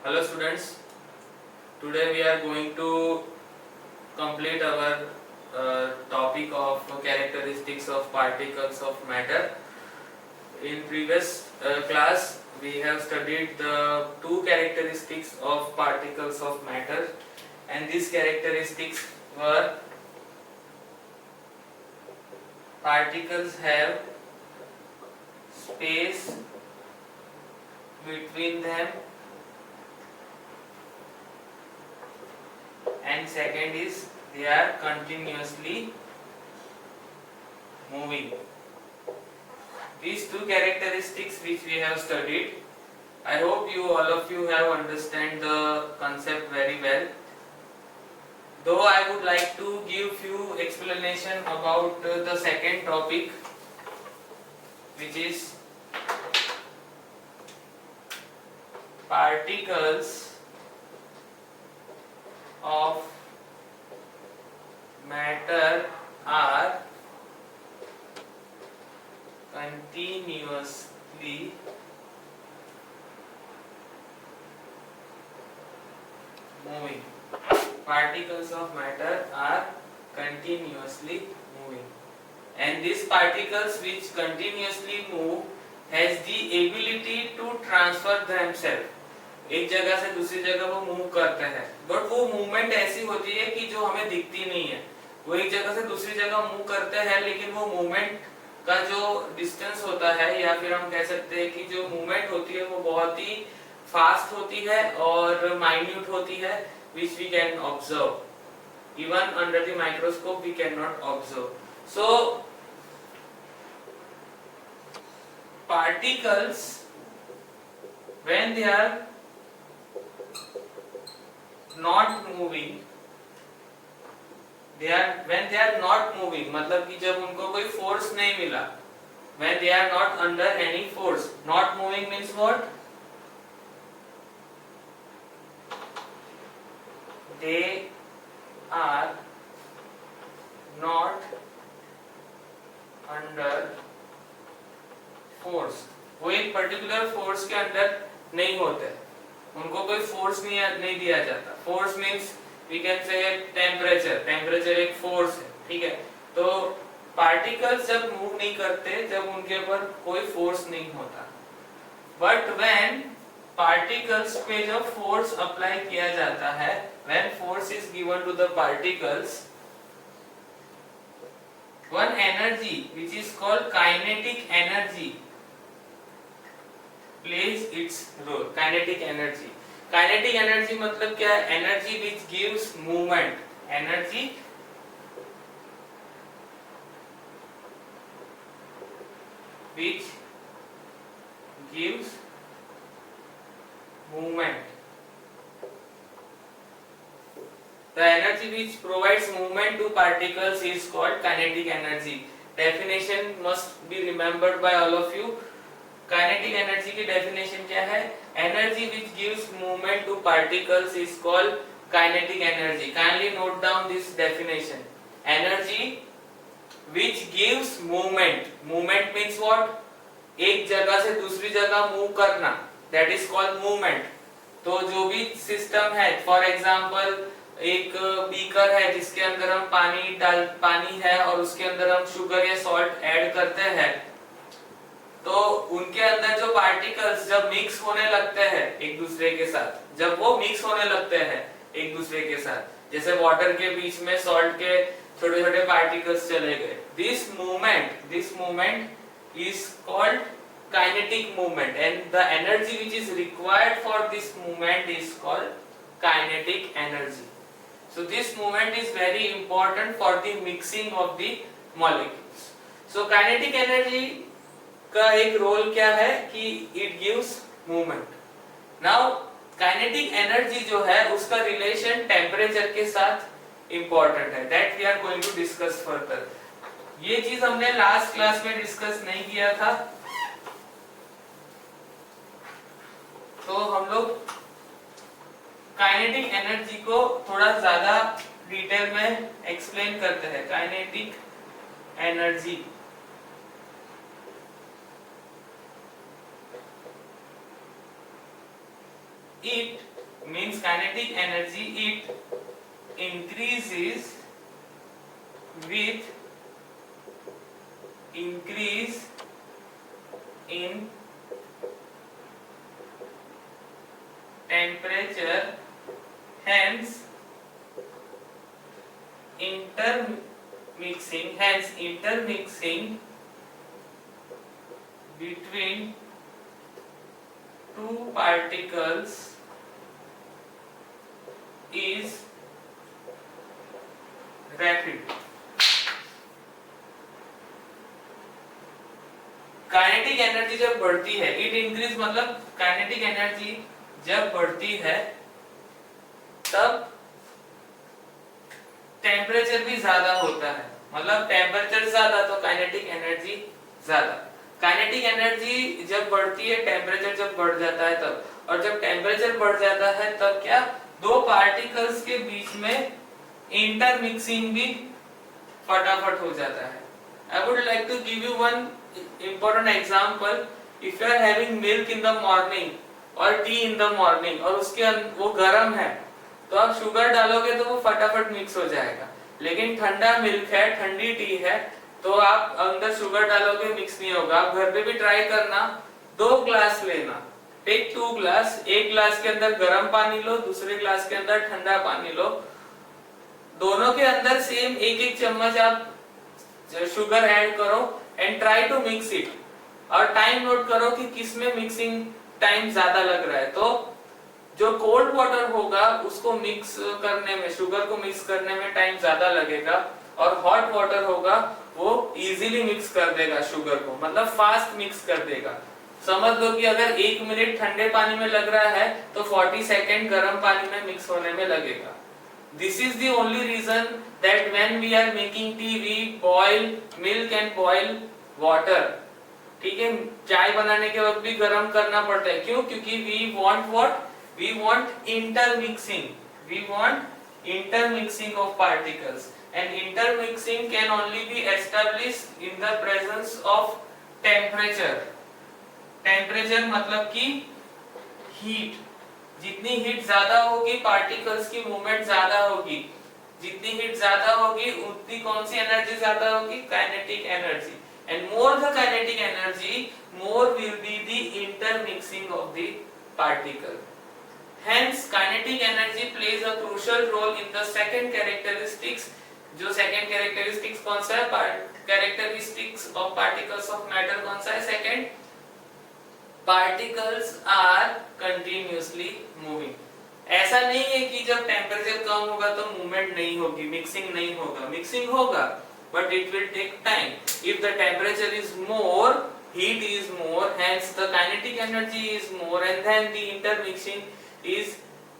Hello students, today we are going to complete our topic of characteristics of particles of matter. In previous class we have studied the two characteristics of particles of matter, and these characteristics were: particles have space between them, and second is they are continuously moving. These two characteristics which we have studied, I hope all of you have understand the concept very well. Though I would like to give few explanation about the second topic, which is particles of matter are continuously moving. Particles of matter are continuously moving, and these particles which continuously move has the ability to transfer themselves. एक जगह से दूसरी जगह वो move करते हैं, but वो movement ऐसी होती है कि जो हमें दिखती नहीं है। वो एक जगह से दूसरी जगह मूव करते हैं, लेकिन वो मूवमेंट का जो डिस्टेंस होता है, या फिर हम कह सकते हैं कि जो मूवमेंट होती है वो बहुत ही फास्ट होती है और माइन्यूट होती है, which we can observe. Even under the microscope we cannot observe. So particles, when they are not moving, when they are not moving, मतलब कि जब उनको कोई फोर्स नहीं मिला, when they are not under any force. Not moving means what? They are not under force. वो एक particular force के अंदर नहीं होते, उनको कोई फोर्स नहीं दिया जाता. Force means we can say temperature. Temperature एक फोर्स है, ठीक है. तो पार्टिकल्स जब मूव नहीं करते, जब उनके ऊपर कोई फोर्स नहीं होता. बट व्हेन पार्टिकल्स पे जब फोर्स अप्लाई किया जाता है, when force is given to the particles, one energy which is called kinetic energy plays its role. Kinetic energy. Kinetic energy मतलब क्या है? Energy which gives movement. Energy which gives movement. The energy which provides movement to particles is called kinetic energy. Definition must be remembered by all of you. Kinetic energy की definition क्या है? Energy which gives movement to particles is called kinetic energy. Kindly note down this definition. Energy which gives movement. Movement means what? एक जगह से दूसरी जगह move करना. That is called movement. तो जो भी सिस्टम है, फॉर एग्जाम्पल एक बीकर है जिसके अंदर हम पानी है और उसके अंदर हम शुगर या सॉल्ट ऐड करते हैं, तो उनके अंदर जो पार्टिकल्स जब मिक्स होने लगते हैं एक दूसरे के साथ, जब वो मिक्स होने लगते हैं एक दूसरे के साथ, जैसे वाटर के बीच में सॉल्ट के छोटे छोटे पार्टिकल्स चले गए, this movement is called kinetic movement, and the energy which is required for this movement is called kinetic energy. So this movement is very important for the mixing of the molecules. So kinetic energy का एक role क्या है कि it gives movement. Now kinetic energy जो है उसका relation temperature के साथ important है. That we are going to discuss further. ये चीज हमने लास्ट क्लास में डिस्कस नहीं किया था, तो हम लोग काइनेटिक एनर्जी को थोड़ा ज्यादा डिटेल में एक्सप्लेन करते हैं. Kinetic energy it means kinetic energy, it increases with increase in temperature, hence intermixing between two particles is rapid. Kinetic energy जब बढ़ती है, इट इंक्रीज मतलब काइनेटिक एनर्जी जब बढ़ती है तब टेम्परेचर भी ज्यादा होता है, मतलब टेम्परेचर ज्यादा तो काइनेटिक एनर्जी ज्यादा। काइनेटिक एनर्जी जब बढ़ती है, टेम्परेचर जब बढ़ जाता है तब, और जब टेम्परेचर बढ़ जाता है तब क्या, दो पार्टिकल्स के बीच में इंटरमिक्सिंग भी फटाफट हो जाता है। I would like to give you one important example. If you are having milk in the morning or tea in the morning और उसके वो गर्म है तो आप शुगर डालोगे तो वो फटाफट मिक्स हो जाएगा, लेकिन ठंडा मिल्क है, ठंडी टी है तो आप अंदर शुगर डालोगे मिक्स नहीं होगा। आप घर पे भी ट्राई करना, 2 ग्लास लेना, टेक 2 ग्लास, एक ग्लास के अंदर गर्म पानी लो, दूसरे ग्लास के अंदर ठंडा पानी लो, दोनों के अंदर सेम एक एक चम्मच आप शुगर ऐड करो and try to mix it, और टाइम नोट करो कि किसमें मिक्सिंग टाइम ज्यादा लग रहा है। तो जो कोल्ड वाटर होगा उसको मिक्स करने में, शुगर को मिक्स करने में टाइम ज्यादा लगेगा, और हॉट वाटर होगा वो इजीली मिक्स कर देगा शुगर को, मतलब फास्ट मिक्स कर देगा। समझ लो कि अगर 1 मिनट ठंडे पानी में लग रहा है तो 40 सेकेंड गर्म पानी में मिक्स होने में लगेगा। This is the only reason that when we are making tea we boil milk and boil water. ठीक है, चाय बनाने के वक्त भी गर्म करना पड़ता है, क्यों? क्योंकि we want what? We want intermixing. We want intermixing of particles, and intermixing can only be established in the presence of temperature. Temperature मतलब कि heat. जितनी हीट ज्यादा होगी पार्टिकल्स की मूवमेंट ज्यादा होगी, जितनी हीट ज्यादा होगी उतनी कौन सी एनर्जी ज्यादा होगी, kinetic energy, and more the kinetic energy more will be the intermixing of the particle. Hence kinetic energy plays a crucial role in the second characteristics. जो सेकंड कैरेक्टरिस्टिक्स कौन सा है, characteristics of particles of matter कौन सा है, second, particles are continuously moving. ऐसा नहीं है कि जब टेम्परेचर कम होगा तो मूवमेंट नहीं होगी, मिक्सिंग नहीं होगा, मिक्सिंग होगा but it will take time. If the temperature is more, heat is more, hence the kinetic energy is more, and then the intermixing is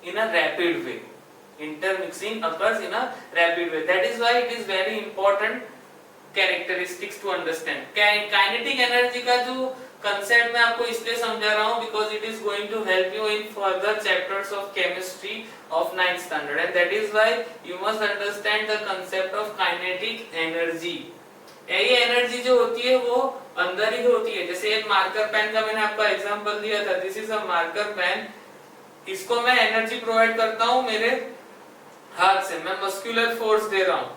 in a rapid way. Intermixing occurs in a rapid way. That is why it is very important characteristics to understand. Kinetic energy का जो concept मैं आपको इसलिए समझा रहा हूँ because it is going to help you in further chapters of chemistry of 9th standard, and that is why you must understand the concept of kinetic energy. ये energy जो होती है वो अंदर ही होती है। जैसे एक मार्कर पेन का मैंने आपको एग्जांपल दिया था, this is a marker pen, इसको मैं एनर्जी प्रोवाइड करता हूँ मेरे हाथ से, मैं मस्कुलर फोर्स दे रहा हूँ।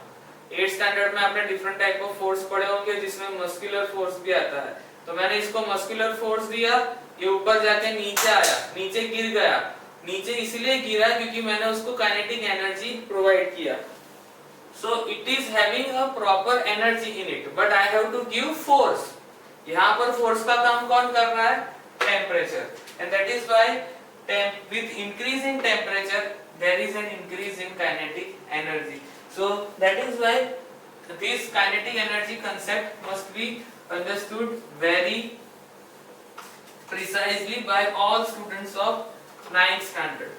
8th स्टैंडर्ड में आपने डिफरेंट टाइप ऑफ फोर्स पढ़े होंगे जिसमें मस्कुलर फोर्स भी आता है। तो मैंने इसको मस्कुलर फोर्स दिया, ये ऊपर जाके नीचे आया, नीचे गिर गया, नीचे इसलिए गिरा क्योंकि मैंने उसको काइनेटिक एनर्जी प्रोवाइड किया। So it is having a proper energy in it, but I have to give force. यहाँ पर फोर्स का काम कौन कर रहा है, temperature, and that is why with increase in temperature there is an increase in kinetic energy. So that is why this kinetic energy concept must be understood very precisely by all students of 9th standard.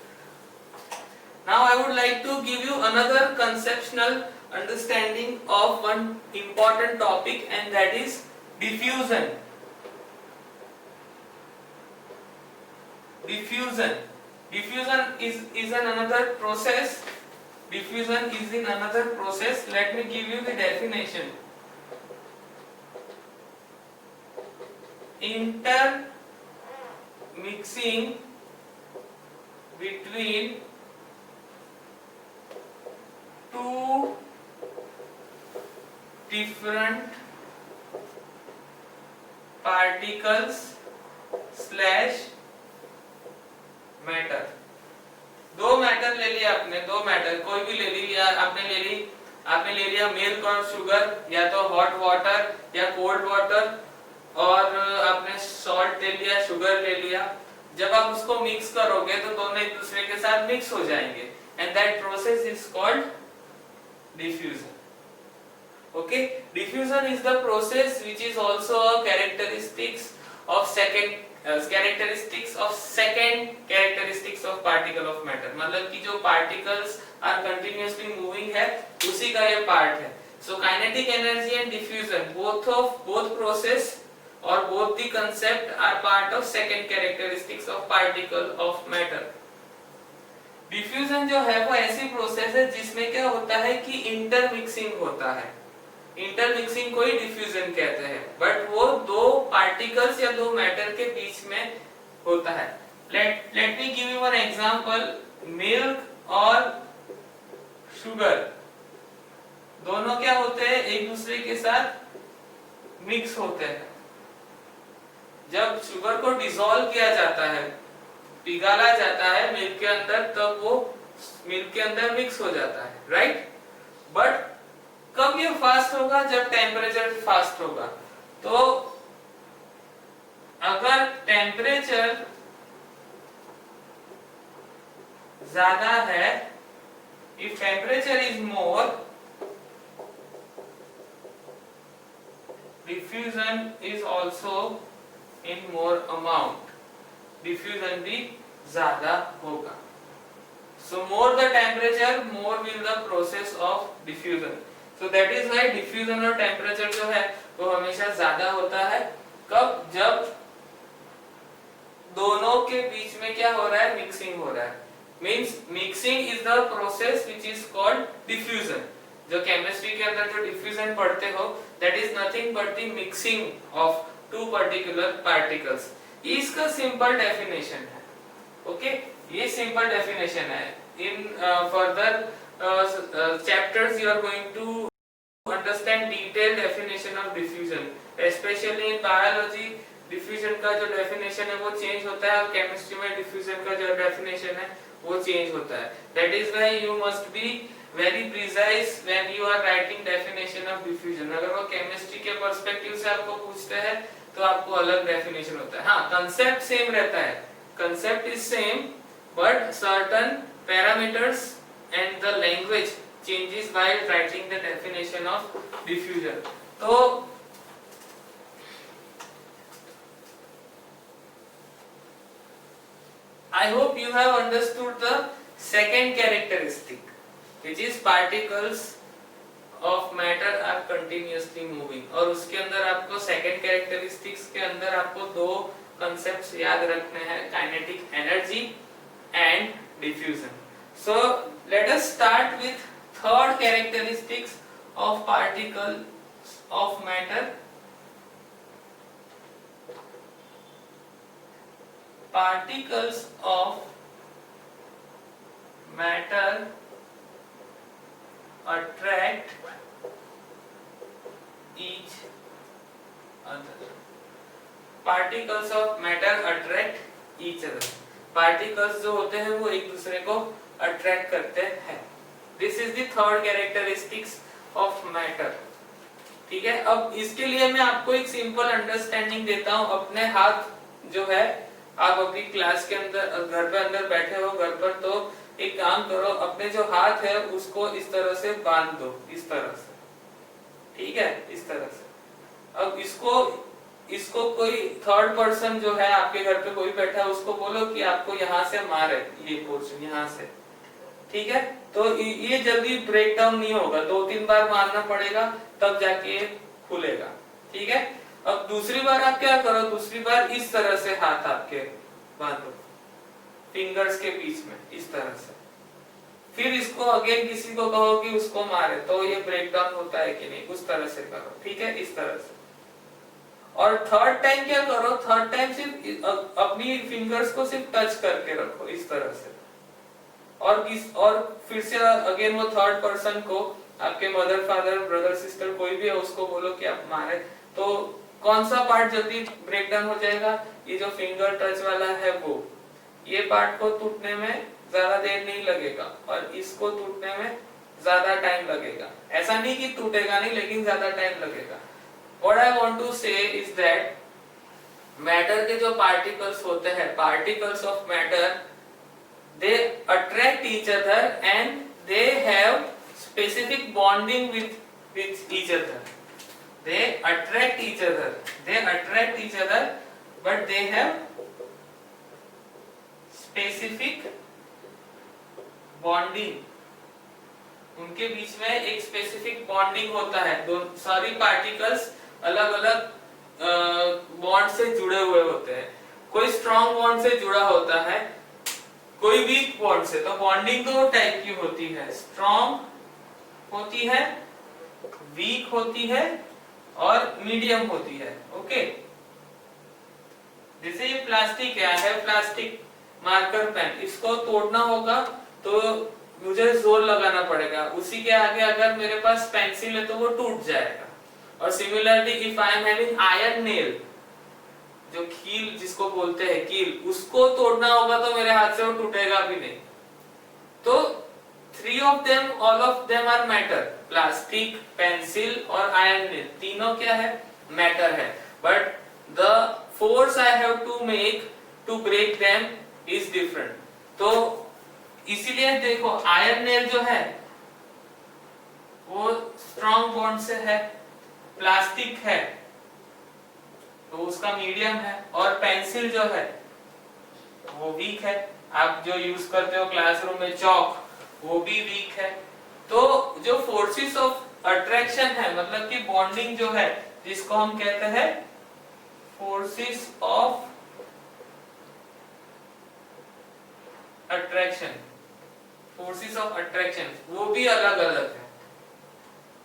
Now I would like to give you another conceptual understanding of one important topic, and that is diffusion. Diffusion is another process. Diffusion is in another process. Let me give you the definition. Intermixing between two different particles slash matter. दो matter ले लिया आपने, दो matter कोई भी ले लिया आपने, ले लिया मिल्क और शुगर, या तो हॉट वाटर या कोल्ड वाटर, और आपने सॉल्ट ले लिया, शुगर ले लिया। जब आप उसको मिक्स करोगे तो दोनों एक दूसरे के साथ मिक्स हो जाएंगे, and that process is called diffusion. Okay, diffusion is the process which is also a characteristics of second characteristics of particle of matter। मतलब कि जो particles are continuously moving है उसी का ये part है। So kinetic energy and diffusion both process or both the concept are part of second characteristics of particle of matter। Diffusion जो है वो ऐसी प्रोसेस है जिसमें क्या होता है कि इंटरमिक्सिंग होता है। इंटरमिक्सिंग को ही डिफ्यूजन कहते हैं, बट वो दो पार्टिकल्स या दो मैटर के बीच में होता है। Let me give you an example. Milk और शुगर दोनों क्या होते हैं, एक दूसरे के साथ मिक्स होते हैं। जब शुगर को डिसॉल्व किया जाता है, पिघाला जाता है मिल्क के अंदर, तब वो मिल्क के अंदर मिक्स हो जाता है, राइट। बट कब ये फास्ट होगा, जब टेम्परेचर फास्ट होगा। तो अगर टेम्परेचर ज्यादा है, if temperature is more, diffusion is also in more amount, diffusion भी ज्यादा होगा। So more the temperature, more will the process of diffusion। So that is why diffusion और temperature जो है वो हमेशा ज्यादा होता है। कब, जब दोनों के बीच में क्या हो रहा है, मिक्सिंग हो रहा है। Means mixing is the process which is called diffusion। जो केमिस्ट्री के अंदर जो डिफ्यूजन पढ़ते हो, that is nothing but the mixing of two particular particles। ये इसका सिंपल डेफिनेशन है, ओके। ये सिंपल डेफिनेशन है। In further chapters you are going to understand detailed definition of diffusion, specially in biology. Diffusion का जो definition है वो change होता है, और केमिस्ट्री में डिफ्यूजन का जो डेफिनेशन है वो चेंज होता है। That is why you must be very precise when you are writing definition of diffusion. अगर वो केमिस्ट्री के पर्सपेक्टिव से आपको पूछते हैं तो आपको अलग डेफिनेशन होता है। हाँ, कंसेप्ट सेम रहता है, concept is same, but certain parameters and the language changes while writing the definition of diffusion। तो I hope you have understood the second characteristic, which is particles of matter are continuously moving। और उसके अंदर आपको second characteristics के अंदर आपको दो concepts याद रखने हैं, kinetic energy and diffusion। So let us start with third characteristics of particles of matter। Particles of matter attract each other। Particles of matter attract each other। Particles जो होते हैं वो एक दूसरे को अट्रैक्ट करते हैं। This is the third characteristics of matter, ठीक है। अब इसके लिए मैं आपको एक सिंपल अंडरस्टैंडिंग देता हूँ। अपने हाथ जो है, आप अपनी क्लास के अंदर, घर पे अंदर बैठे हो घर पर, तो एक काम करो, अपने जो हाथ है उसको इस तरह से बांध दो, इस तरह से, ठीक है, इस तरह से। अब इसको कोई थर्ड पर्सन जो है, आपके घर पे कोई बैठा है, उसको बोलो कि आपको यहाँ से मारे, ये पोर्शन यहाँ से, ठीक है। तो ये जल्दी ब्रेक डाउन नहीं होगा, 2-3 बार मारना पड़ेगा तब जाके ये खुलेगा, ठीक है। अब दूसरी बार आप क्या करो, दूसरी बार इस तरह से हाथ आपके बांधो फिंगर्स के बीच में, इस तरह से। फिर इसको अगेन किसी को कहो कि उसको मारे, तो ये ब्रेक डाउन होता है कि नहीं, उस तरह से करो, ठीक है, इस तरह से। और थर्ड टाइम क्या करो, थर्ड टाइम सिर्फ अपनी फिंगर्स को सिर्फ टच करके रखो, इस तरह से, और फिर से अगेन वो थर्ड पर्सन को, आपके मदर फादर ब्रदर सिस्टर कोई भी है, उसको बोलो कि आप मारे, तो कौन सा पार्ट जल्दी ब्रेक डाउन हो जाएगा? ये जो फिंगर टच वाला है वो, ये पार्ट को टूटने में ज्यादा देर नहीं लगेगा और इसको टूटने में ज्यादा टाइम लगेगा। ऐसा नहीं कि टूटेगा नहीं, लेकिन ज्यादा टाइम लगेगा। व्हाट आई वांट टू से इज दैट मैटर के जो पार्टिकल्स होते हैं, particles of matter, they attract each other and they have specific bonding with each other. They attract each other, but they have specific bonding. उनके बीच में एक specific bonding होता है। दो सारी पार्टिकल्स अलग अलग बॉन्ड से जुड़े हुए होते हैं। कोई स्ट्रॉन्ग बॉन्ड से जुड़ा होता है, कोई वीक बॉन्ड से। तो बॉन्डिंग दो टाइप की होती है, स्ट्रॉन्ग होती है, वीक होती है और मीडियम होती है। ओके, जैसे ये प्लास्टिक है, I have plastic marker pen, इसको तोड़ना होगा तो मुझे जोर लगाना पड़ेगा। उसी के आगे अगर मेरे पास पेंसिल है तो वो टूट जाएगा। और similarly if I am having iron nail, जो कील जिसको बोलते हैं कील, उसको तोड़ना होगा तो मेरे हाथ से वो टूटेगा भी नहीं। तो three of them, all of them are matter, plastic, pencil और आयरन नेल, तीनों क्या है? मैटर है। But the force I have to make to break them is different. तो इसीलिए देखो, आयरन नेल जो है वो स्ट्रॉन्ग बॉन्ड से है, प्लास्टिक है तो उसका मीडियम है, और पेंसिल जो है वो वीक है। आप जो यूज करते हो क्लासरूम में चॉक, वो भी वीक है। तो जो फोर्सेस ऑफ अट्रैक्शन है, मतलब कि बॉन्डिंग जो है, जिसको हम कहते हैं forces of attraction, forces of attraction, वो भी अलग अलग है।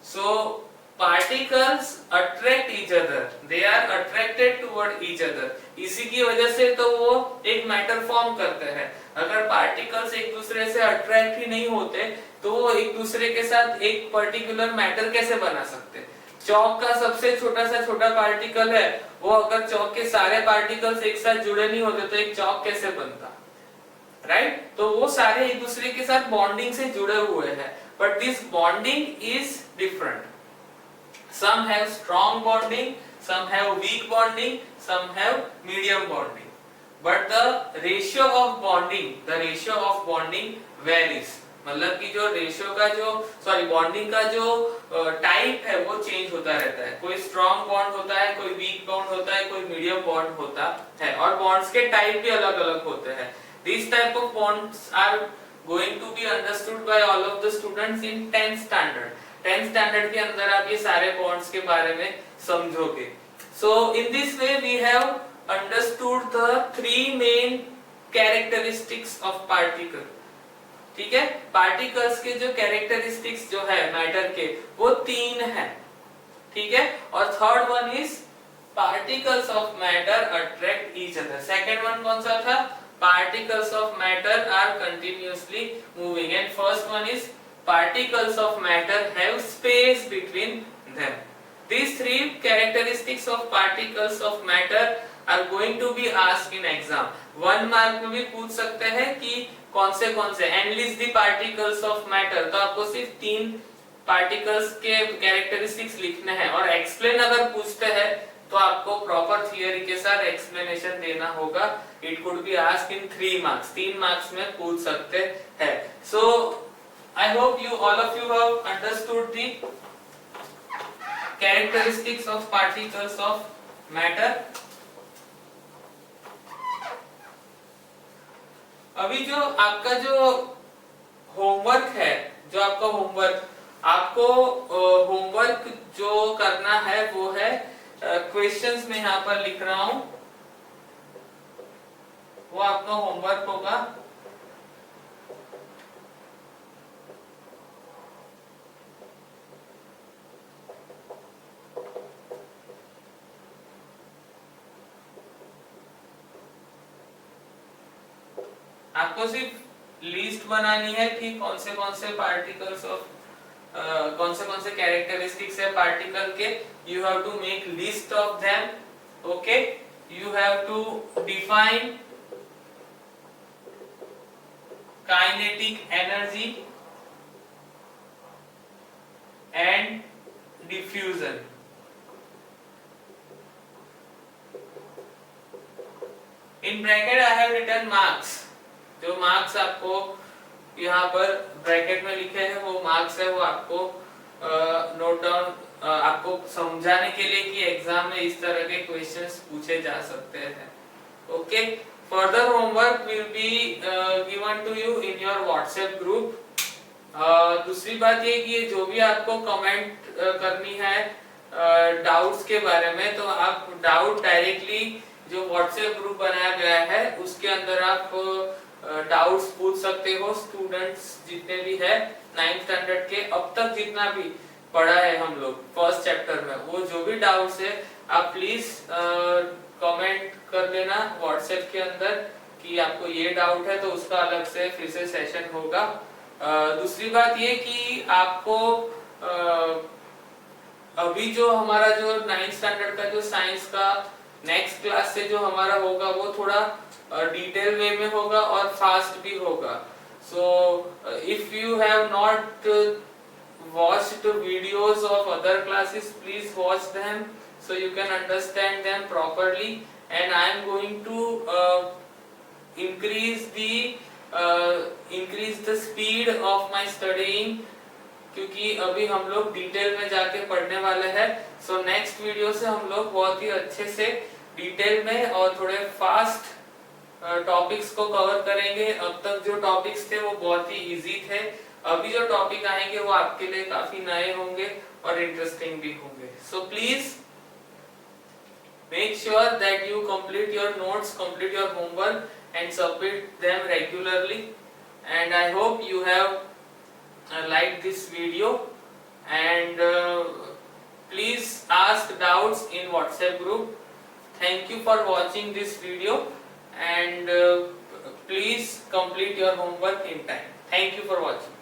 सो particles attract each other, they are attracted toward each other। इसी की वजह से तो वो एक मैटर फॉर्म करते हैं। अगर पार्टिकल्स एक दूसरे से अट्रैक्ट ही नहीं होते तो वो एक दूसरे के साथ एक पर्टिकुलर मैटर कैसे बना सकते? चौक का सबसे छोटा सा छोटा पार्टिकल है, वो अगर चौक के सारे पार्टिकल्स एक साथ जुड़े नहीं होते तो एक चौक कैसे बनता? राइट? तो वो सारे एक दूसरे के साथ बॉन्डिंग से जुड़े हुए हैं, but this bonding is different. Some have strong bonding, some have weak bonding, some have medium bonding. But the ratio of bonding varies. मतलब कि जो रेशियो का जो बॉन्डिंग का जो टाइप है वो चेंज होता रहता है। कोई स्ट्रॉन्ग बॉन्ड होता है, कोई वीक बॉन्ड होता है, कोई मीडियम बॉन्ड होता है, और बॉन्ड्स के टाइप भी अलग अलग होते हैं। These type of bonds are going to be understood by all of the students in 10th standard। 10th standard के अंदर आप ये सारे बॉन्ड्स के बारे में समझोगे। So in this way we have understood the three main characteristics of particle. ठीक है, पार्टिकल्स के जो कैरेक्टरिस्टिक्स जो है मैटर के, वो तीन है। ठीक है, और third one is particles of matter attract each other. Second one कौन सा था? Particles of matter are continuously moving, and first one is particles of matter have space between them। These three characteristics of particles of matter are going to be asked in exam। 1 mark में भी पूछ सकते हैं कि कौन से enlist the particles of matter। तो आपको सिर्फ 3 पार्टिकल्स के कैरेक्टरिस्टिक्स लिखने हैं, और एक्सप्लेन अगर पूछते हैं तो आपको प्रॉपर थियरी के साथ एक्सप्लेनेशन देना होगा। It could be asked in 3 marks, 3 marks में पूछ सकते हैं। सो I hope all of you have understood the characteristics of particles of matter। अभी जो आपका जो होमवर्क है, जो आपका होमवर्क, आपको होमवर्क जो करना है वो है क्वेश्चंस में यहाँ पर लिख रहा हूं, वो आपका होमवर्क होगा। आपको सिर्फ लिस्ट बनानी है कि कौन से पार्टिकल्स ऑफ कौन से कैरेक्टरिस्टिक्स है पार्टिकल के. You have to make list of them. Okay, you have to define kinetic energy and diffusion. In bracket I have written marks. जो मार्क्स आपको यहाँ पर ब्रैकेट में लिखे हैं वो मार्क्स है, वो आपको नोट डाउन आपको समझाने के लिए कि एग्जाम में इस तरह के क्वेश्चंस पूछे जा सकते हैं. Okay, further homework will be given to you in your WhatsApp group. दूसरी बात ये कि जो भी आपको कमेंट करनी है डाउट्स के बारे में, तो आप डाउट डायरेक्टली जो व्हाट्सएप ग्रुप बनाया गया है उसके अंदर आप डाउट्स पूछ सकते हो. स्टूडेंट्स जितने भी है 9th स्टैंडर्ड के अब तक जितना भी पढ़ा है हम लोग फर्स्ट चैप्टर में, वो जो भी डाउट्स है आप प्लीज कमेंट कर देना व्हाट्सएप के अंदर कि आपको ये डाउट है, तो उसका अलग से फिर से सेशन होगा. दूसरी बात ये कि आपको अभी जो हमारा जो 9th स्टैंडर्ड का जो साइंस का नेक्स्ट क्लास से जो हमारा होगा वो थोड़ा डिटेल वे में होगा और फास्ट भी होगा. So if you have not watched videos of other classes, please watch them so you can understand them properly. And I am going to increase the speed of my studying, क्योंकि अभी हम लोग detail में जाके पढ़ने वाले हैं. So next video से हम लोग बहुत ही अच्छे से डिटेल में और थोड़े फास्ट टॉपिक्स को कवर करेंगे. अब तक जो टॉपिक्स थे वो बहुत ही इजी थे. अभी जो टॉपिक आएंगे वो आपके लिए काफी नए होंगे और इंटरेस्टिंग भी होंगे. So please make sure that you complete your notes, complete your homework and submit them regularly. And I hope you have liked this video, and please ask doubts in WhatsApp group. Thank you for watching this video, and please complete your homework in time. Thank you for watching.